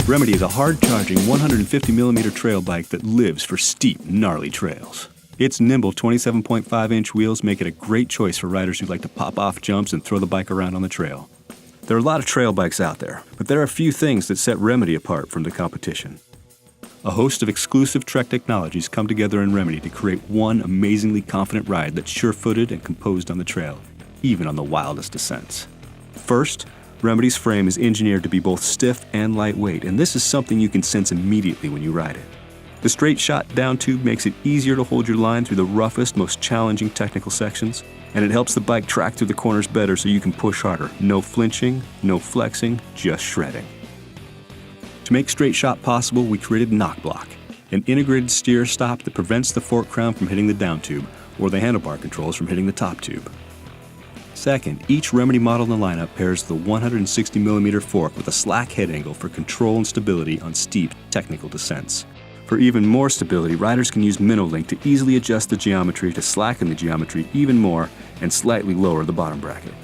Remedy is a hard-charging 150mm trail bike that lives for steep, gnarly trails. Its nimble 27.5-inch wheels make it a great choice for riders who like to pop off jumps and throw the bike around on the trail. There are a lot of trail bikes out there, but there are a few things that set Remedy apart from the competition. A host of exclusive Trek technologies come together in Remedy to create one amazingly confident ride that's sure-footed and composed on the trail, even on the wildest descents. First, Remedy's frame is engineered to be both stiff and lightweight, and this is something you can sense immediately when you ride it. The straight shot down tube makes it easier to hold your line through the roughest, most challenging technical sections, and it helps the bike track through the corners better so you can push harder. No flinching, no flexing, just shredding. To make straight shot possible, we created Knock Block, an integrated steer stop that prevents the fork crown from hitting the down tube or the handlebar controls from hitting the top tube. Second, each Remedy model in the lineup pairs the 160mm fork with a slack head angle for control and stability on steep, technical descents. For even more stability, riders can use MinnowLink to easily adjust the geometry to slacken the geometry even more and slightly lower the bottom bracket.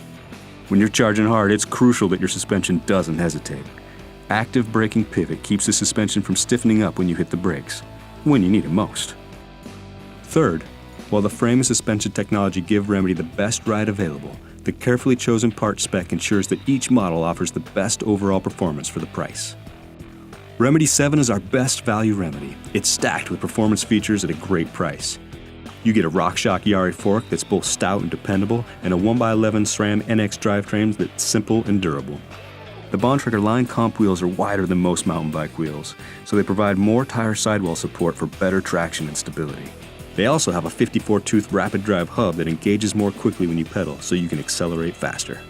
When you're charging hard, it's crucial that your suspension doesn't hesitate. Active braking pivot keeps the suspension from stiffening up when you hit the brakes, when you need it most. Third, while the frame and suspension technology give Remedy the best ride available, the carefully chosen part spec ensures that each model offers the best overall performance for the price. Remedy 7 is our best value Remedy. It's stacked with performance features at a great price. You get a RockShox Yari fork that's both stout and dependable, and a 1x11 SRAM NX drivetrain that's simple and durable. The Bontrager line comp wheels are wider than most mountain bike wheels, so they provide more tire sidewall support for better traction and stability. They also have a 54-tooth rapid drive hub that engages more quickly when you pedal, so you can accelerate faster.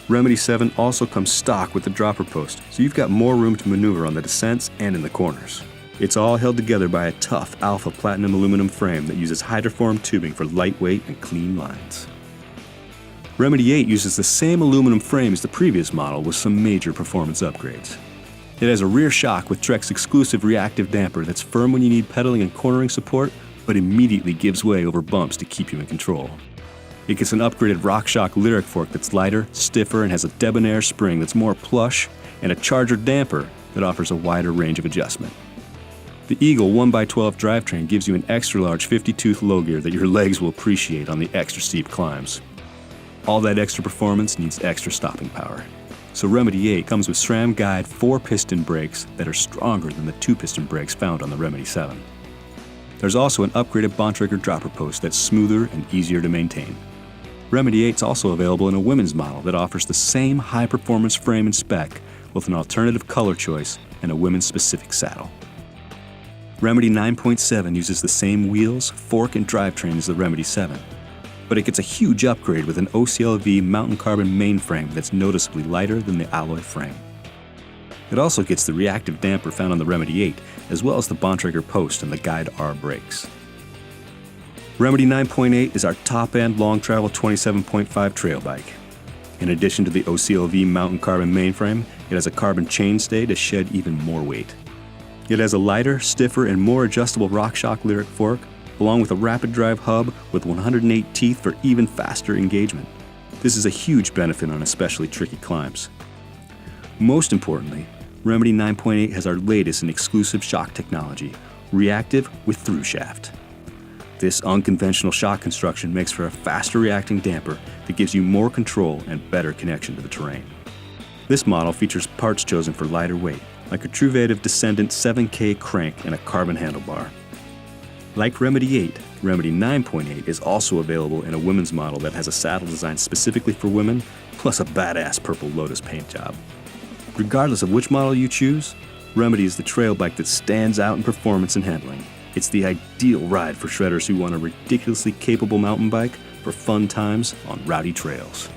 Remedy 7 also comes stock with the dropper post, so you've got more room to maneuver on the descents and in the corners. It's all held together by a tough Alpha Platinum aluminum frame that uses hydroform tubing for lightweight and clean lines. Remedy 8 uses the same aluminum frame as the previous model with some major performance upgrades. It has a rear shock with Trek's exclusive reactive damper that's firm when you need pedaling and cornering support, but immediately gives way over bumps to keep you in control. It gets an upgraded RockShox Lyric fork that's lighter, stiffer, and has a debonair spring that's more plush, and a Charger damper that offers a wider range of adjustment. The Eagle 1x12 drivetrain gives you an extra-large 50-tooth low gear that your legs will appreciate on the extra steep climbs. All that extra performance needs extra stopping power. So Remedy 8 comes with SRAM Guide 4-piston brakes that are stronger than the 2-piston brakes found on the Remedy 7. There's also an upgraded Bontrager dropper post that's smoother and easier to maintain. Remedy 8 is also available in a women's model that offers the same high-performance frame and spec with an alternative color choice and a women's specific saddle. Remedy 9.7 uses the same wheels, fork, and drivetrain as the Remedy 7, but it gets a huge upgrade with an OCLV mountain carbon mainframe that's noticeably lighter than the alloy frame. It also gets the reactive damper found on the Remedy 8, as well as the Bontrager post and the Guide R brakes. Remedy 9.8 is our top-end long-travel 27.5 trail bike. In addition to the OCLV mountain carbon mainframe, it has a carbon chainstay to shed even more weight. It has a lighter, stiffer, and more adjustable RockShox Lyric fork, along with a rapid drive hub with 108 teeth for even faster engagement. This is a huge benefit on especially tricky climbs. Most importantly, Remedy 9.8 has our latest and exclusive shock technology, reactive with through shaft. This unconventional shock construction makes for a faster reacting damper that gives you more control and better connection to the terrain. This model features parts chosen for lighter weight, like a Truvative Descendant 7K crank and a carbon handlebar. Like Remedy 8, Remedy 9.8 is also available in a women's model that has a saddle designed specifically for women, plus a badass purple Lotus paint job. Regardless of which model you choose, Remedy is the trail bike that stands out in performance and handling. It's the ideal ride for shredders who want a ridiculously capable mountain bike for fun times on rowdy trails.